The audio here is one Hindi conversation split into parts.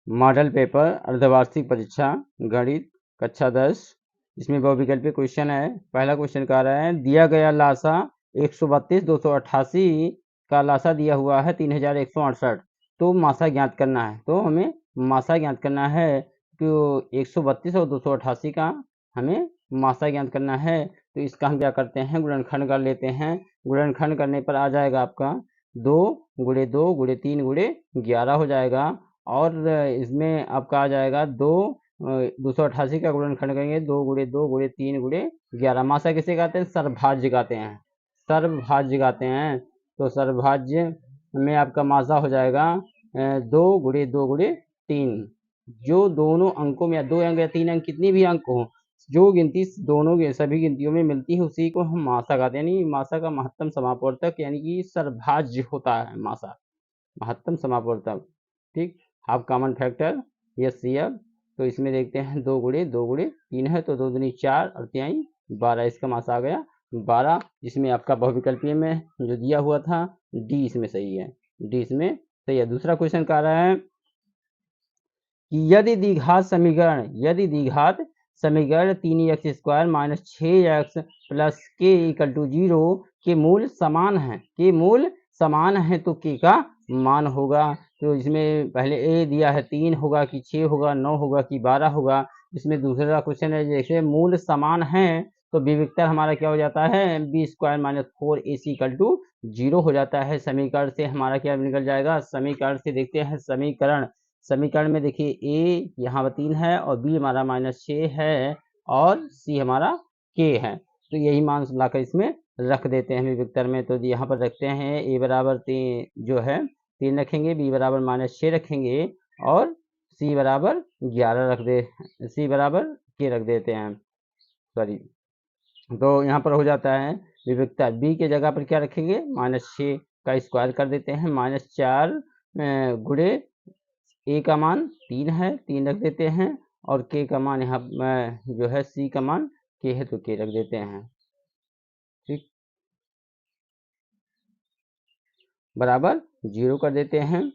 मॉडल पेपर अर्धवार्षिक परीक्षा गणित कक्षा 10। इसमें बहुविकल्पीय क्वेश्चन है। पहला क्वेश्चन कह रहा है दिया गया लासा 132,288 का लासा दिया हुआ है 3,168, तो मासा ज्ञात करना है। तो हमें मासा ज्ञात करना है तो 132 और 288 का हमें मासा ज्ञात करना है। तो इसका हम क्या करते हैं, गुणनखंड कर लेते हैं। गुणनखंड करने पर आ जाएगा आपका 2 गुणे 2 गुणे 3 गुणे 11 हो जाएगा। और इसमें आपका आ जाएगा 288 का गुणनखंड करेंगे 2 गुणे 2 गुणे 3 गुणे 11। मासा किसे कहते हैं, सर्वभाज्य कहते हैं, सर्वभाज्य कहते हैं। तो सर्वभाज्य में आपका मासा हो जाएगा 2 गुणे 2 गुणे 3। जो दोनों अंकों में 2 अंक या 3 अंक कितनी भी अंक हो, जो गिनती दोनों के सभी गिनतियों में मिलती है उसी को हम मासा कहते हैं। यानी मासा का महत्तम समापवर्तक यानी कि सर्वभाज्य होता है मासा, महत्तम समापवर्तक। ठीक, half common factor yes C F. तो इसमें देखते हैं 2 गुणे 2 गुणे 3 है तो 2 दूनी 4 और 3 12, इसका मासा आ गया 12। जिसमें आपका बहुविकल्पीय में जो दिया हुआ था डी इसमें सही है, डी इसमें सही है। दूसरा क्वेश्चन कह रहा है कि यदि द्विघात समीकरण 3x² माइनस 6x प्लस के इक्वल टू 0 के मूल समान है, के मूल समान है तो के का मान होगा। तो इसमें पहले ए दिया है 3 होगा कि 6 होगा, 9 होगा कि 12 होगा। इसमें दूसरा क्वेश्चन है जैसे मूल समान है तो बी वेक्टर हमारा क्या हो जाता है, b² minus 4ac equal to 0 हो जाता है। समीकरण से हमारा क्या निकल जाएगा, समीकरण से देखते हैं समीकरण में देखिए ए यहाँ पर 3 है और बी हमारा -6 है और सी हमारा के है। तो यही मान लाकर इसमें रख देते हैं वेक्टर में। तो यहाँ पर रखते हैं ए बराबर 3 जो है 3 रखेंगे, बी बराबर -6 रखेंगे और सी बराबर 11 रख दे, सी बराबर के रख देते हैं, सॉरी। तो यहाँ पर हो जाता है विविधता, बी के जगह पर क्या रखेंगे, -6 का स्क्वायर कर देते हैं, -4 गुणे ए का मान 3 है 3 रख देते हैं और के का मान यहाँ जो है सी का मान के है तो के रख देते हैं। ठीक, बराबर 0 कर देते हैं।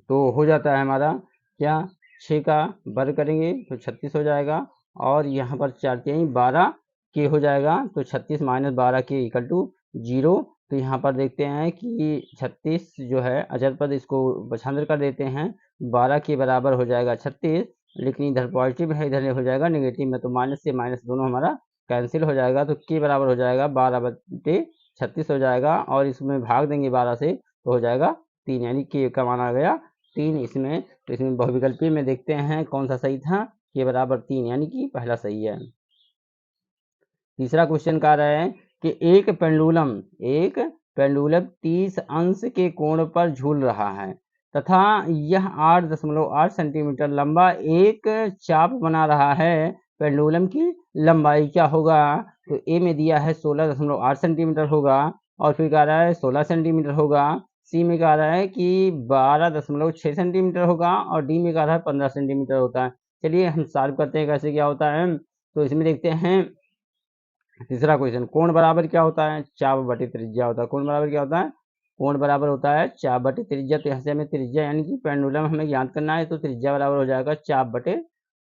तो हो जाता है हमारा क्या, 6 का वर्ग करेंगे तो 36 हो जाएगा और यहाँ पर 4 के 12 के हो जाएगा। तो 36 माइनस 12 के इक्वल टू 0। तो यहाँ पर देखते हैं कि 36 जो है अचर पद, इसको बछांदर कर देते हैं, 12 के बराबर हो जाएगा 36, लेकिन इधर पॉजिटिव है इधर हो जाएगा नेगेटिव में, तो माइनस से माइनस दोनों हमारा कैंसिल हो जाएगा। तो के बराबर हो जाएगा 12/36 हो जाएगा और इसमें भाग देंगे 12 से तो हो जाएगा 3, यानी के का मान आ गया 3 इसमें। तो इसमें बहुविकल्पी में देखते हैं कौन सा सही था, के बराबर 3 यानी कि पहला सही है। तीसरा क्वेश्चन कह रहा है कि एक पेंडुलम 30 अंश के कोण पर झूल रहा है तथा यह 8.8 सेंटीमीटर लंबा एक चाप बना रहा है। पेंडुलम की लंबाई क्या होगा, तो ए में दिया है 16.8 सेंटीमीटर होगा और फिर कह रहा है 16 सेंटीमीटर होगा, सी में कह रहा है कि 12.6 सेंटीमीटर होगा और डी में कह रहा है 15 सेंटीमीटर होता है। चलिए हम सॉल्व करते हैं कैसे क्या होता है। तो इसमें देखते हैं तीसरा क्वेश्चन, कोण बराबर क्या होता है, चाप बटे त्रिज्या होता है। कोण बराबर क्या होता है, कोण बराबर होता है चाप बटे त्रिज्या। तो यहाँ से हमें त्रिज्या यानी कि पेंडुलम हमें ज्ञात करना है, तो त्रिज्या बराबर हो जाएगा चाप बटे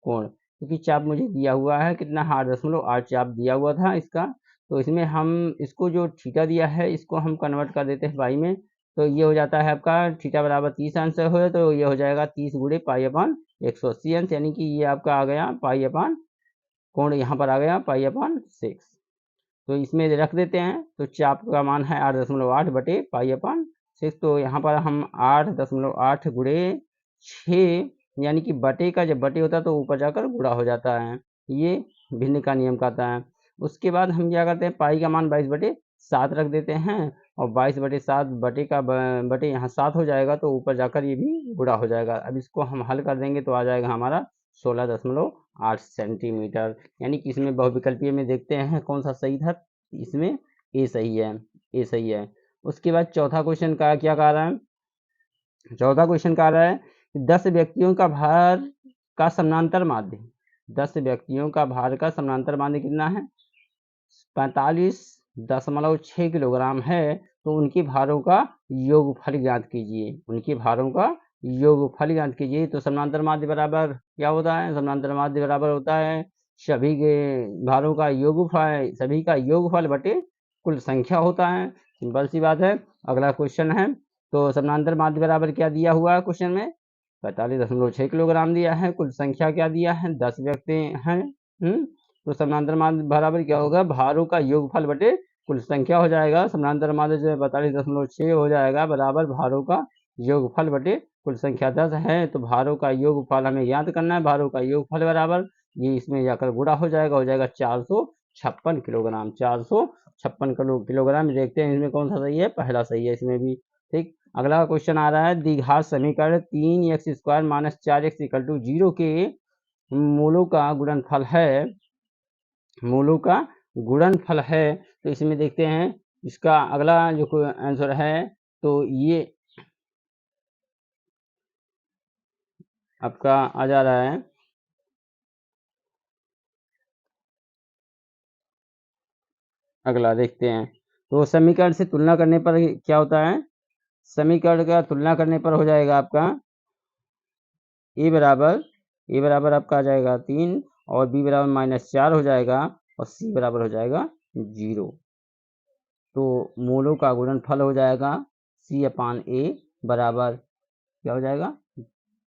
कोण। क्योंकि चाप मुझे दिया हुआ है कितना, 8.8 चाप दिया हुआ था इसका। तो इसमें हम इसको जो थीटा दिया है इसको हम कन्वर्ट कर देते हैं पाई में। तो ये हो जाता है आपका थीटा बराबर 30 अंश हो तो ये हो जाएगा 30 गुणे पाई/180 अंश, यानी कि ये आपका आ गया पाई/, कोण यहाँ पर आ गया पाई/6। तो इसमें रख देते हैं। तो चाप का मान है 8.8 बटे पाई/6। तो यहाँ पर हम 8.8 गुणे 6 यानी कि बटे का जब बटे होता है तो ऊपर जाकर गुणा हो जाता है, ये भिन्न का नियम कहता है। उसके बाद हम क्या करते हैं, पाई का मान 22/7 रख देते हैं और 22/7 बटे का बटे यहाँ 7 हो जाएगा तो ऊपर जाकर ये भी गुणा हो जाएगा। अब इसको हम हल कर देंगे तो आ जाएगा हमारा 16.8 सेंटीमीटर, यानी कि इसमें बहुविकल्पीय में देखते हैं कौन सा सही था, इसमें ए सही है, ए सही है। उसके बाद चौथा क्वेश्चन का क्या कह रहा है, चौथा क्वेश्चन कह रहा है 10 व्यक्तियों का भार का समानांतर माध्य, 10 व्यक्तियों का भार का समानांतर माध्य कितना है, 45.6 किलोग्राम है। तो उनके भारों का योगफल ज्ञात कीजिए, उनके भारों का योगफल ज्ञात कीजिए। तो समानांतर माध्य बराबर क्या होता है? समानांतर माध्य बराबर होता है सभी के भारों का योगफल, सभी का योगफल बटे कुल संख्या होता है। सिंपल सी बात है। अगला क्वेश्चन है, तो समानांतर माध्य बराबर क्या दिया हुआ है क्वेश्चन में? 45.6 किलोग्राम दिया है। कुल संख्या क्या दिया है? 10 व्यक्ति हैं। तो समानांतर माध्य बराबर क्या होगा? भारों का योगफल बटे कुल संख्या हो जाएगा। समानांतर माध्य जो है 45.6 हो जाएगा बराबर भारों का योगफल बटे कुल संख्या 10 है। तो भारों का योगफल हमें याद करना है। भारों का योगफल बराबर ये इसमें जाकर गुणा हो जाएगा 456 किलोग्राम। 456 किलोग्राम। देखते हैं इसमें कौन सा सही है? पहला सही है इसमें भी। ठीक। अगला क्वेश्चन आ रहा है, द्विघात समीकरण 3x² - 4x = 0 के मूलों का गुणनफल है। मूलों का गुणनफल है। तो इसमें देखते हैं इसका अगला जो आंसर है, तो ये आपका आ जा रहा है, अगला देखते हैं। तो समीकरण से तुलना करने पर क्या होता है? समीकरण का तुलना करने पर हो जाएगा आपका ए बराबर आपका आ जाएगा 3 और बी बराबर -4 हो जाएगा और सी बराबर हो जाएगा 0। तो मूलों का गुणनफल हो जाएगा C/A बराबर क्या हो जाएगा?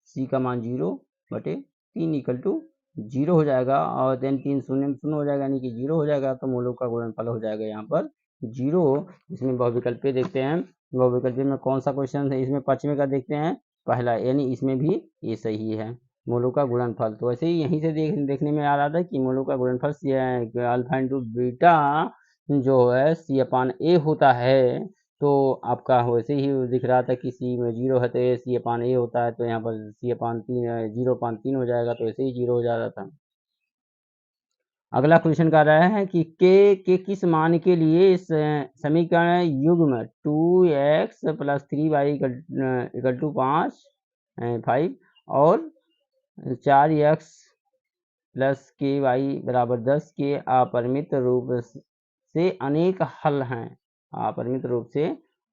सी का मान 0 बटे 3 = 0 हो जाएगा और देन 3 शून्य शून्य हो जाएगा, यानी कि 0 हो जाएगा। तो मूलों का गुणनफल हो जाएगा यहाँ पर 0। इसमें बहुविकल्पीय देखते हैं। बहुविकल्पीय में कौन सा क्वेश्चन है? इसमें पांचवें का देखते हैं, पहला, यानी इसमें भी ये सही है। मूलों का गुणनफल तो वैसे ही यहीं से देखने में आ रहा था कि मूलों का गुणनफल अल्फा इंटू बीटा जो है C/A होता है। तो आपका वैसे ही दिख रहा था कि सी में 0 है तो C/A होता है। तो यहाँ पर C/3 0.3 हो जाएगा, तो ऐसे ही 0 हो जा रहा था। अगला क्वेश्चन कर रहा है कि के किस मान के लिए इस समीकरण युग्म 2x + 3y = 5 और 4x + ky = 10 के अपरिमित रूप से अनेक हल हैं। अपरिमित रूप से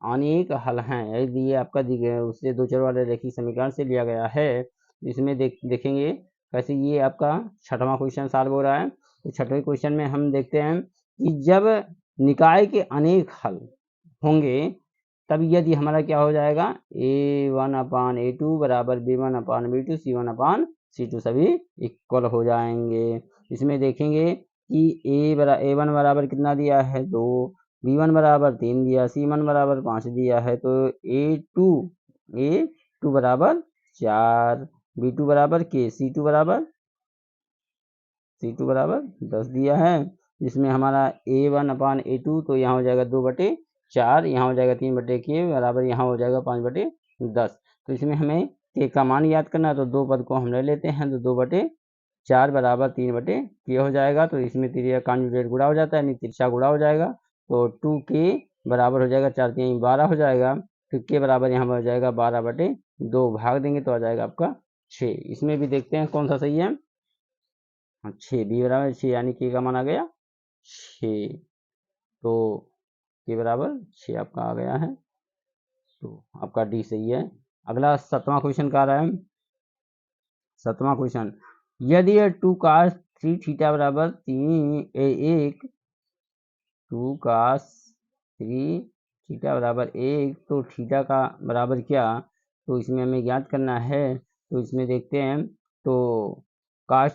अनेक हल हैं। यदि ये आपका उससे दो चर वाले रेखीय समीकरण से लिया गया है। इसमें देखेंगे कैसे ये आपका छठवां क्वेश्चन सॉल्व हो रहा है। तो छठवें क्वेश्चन में हम देखते हैं कि जब निकाय के अनेक हल होंगे तब यदि हमारा क्या हो जाएगा? A1/A2 बराबर B1/B2 C1/C2 सभी इक्वल हो जाएंगे। इसमें देखेंगे कि A1 बराबर कितना दिया है? 2, B1 बराबर 3 दिया, C1 बराबर 5 दिया है। तो A2 बराबर 4, B2 बराबर के, C2 बराबर 10 दिया है। जिसमें हमारा A1/A2 तो यहाँ हो जाएगा 2/4, यहाँ हो जाएगा 3/k बराबर यहाँ हो जाएगा 5/10। तो इसमें हमें के का मान याद करना है। तो दो पद को हम ले लेते हैं। तो 2/4 बराबर 3/k हो जाएगा। तो इसमें तिरिया कॉन्जुगेट गुणा हो जाता है, यानी तिरछा गुणा हो जाएगा। तो 2k बराबर हो जाएगा 4 3 12 हो जाएगा। तो k बराबर यहाँ हो जाएगा 12/2, भाग देंगे तो आ जाएगा आपका 6। इसमें भी देखते हैं कौन सा सही है। 6, बी बराबर 6, यानी के का मान आ गया 6। तो के बराबर 6 आपका आ गया है। तो आपका डी सही है। अगला 7वां क्वेश्चन का आ रहा है। 7वां क्वेश्चन, यदि 2 cos 3 थीटा बराबर 1 2 cos 3 थीटा बराबर 1, तो थीटा का बराबर क्या? तो इसमें हमें ज्ञात करना है। तो इसमें देखते हैं, तो cos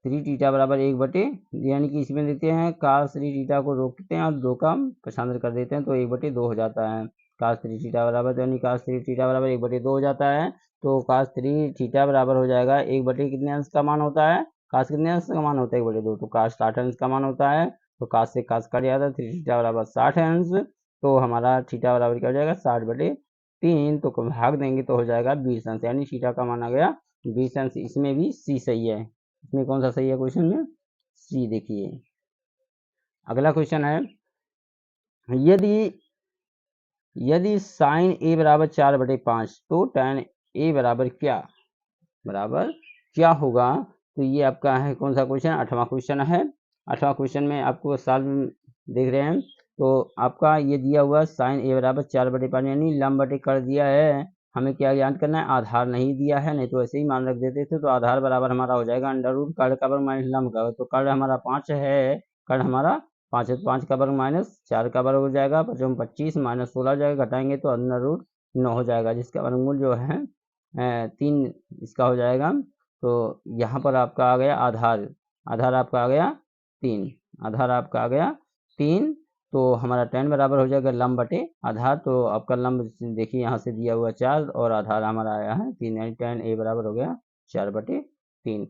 3 थीटा बराबर 1 यानी कि इसमें देखते हैं cos 3 थीटा को रोकते हैं और 2 का पक्षांतर कर देते हैं, तो 1/2 हो जाता है। cos 3 थीटा बराबर, यानी cos 3 थीटा बराबर 1/2 हो जाता है। तो cos 3 थीटा बराबर हो जाएगा 1/, कितने अंश का मान होता है? cos कितने अंश का मान होता है? 1/2। तो cos 60 अंश का मान होता है। तो cos से cos कट जाता है, 3 थीटा बराबर 60 अंश। तो हमारा थीटा बराबर क्या हो जाएगा? 60/3। तो भाग देंगे तो हो जाएगा 20 अंश, यानी थीटा का मान आ गया 20 अंश। इसमें भी सी सही है। इसमें कौन सा सही है क्वेश्चन में? सी। देखिए अगला क्वेश्चन है, यदि साइन ए बराबर 4/5 तो tan ए बराबर क्या होगा? तो ये आपका है कौन सा क्वेश्चन? 8वां क्वेश्चन है। 8वां क्वेश्चन में आपको सॉल्व देख रहे हैं। तो आपका ये दिया हुआ साइन ए बराबर 4/5, यानी लंब बटे कर दिया है हमें क्या ज्ञात करना है, आधार नहीं दिया है, नहीं तो ऐसे ही मान रख देते थे। तो आधार बराबर हमारा हो जाएगा अंडर रूट कर्ण का वर्ग माइनस लंब का। तो कर्ण हमारा 5 है, कर्ण हमारा 5 है, तो 5 का वर्ग माइनस 4 का वर्ग हो जाएगा, 25 माइनस 16 हो जाएगा, घटाएंगे तो अंडर रूट 9 हो जाएगा, जिसका वर्गमूल जो है 3 इसका हो जाएगा। तो यहाँ पर आपका आ गया आधार, आधार आपका आ गया 3, आधार आपका आ गया 3। तो हमारा tan बराबर हो जाएगा लंब बटे आधार। तो आपका लंब देखिए यहाँ से दिया हुआ 4 और आधार हमारा आया है 3, यानी tan a बराबर हो गया 4/3।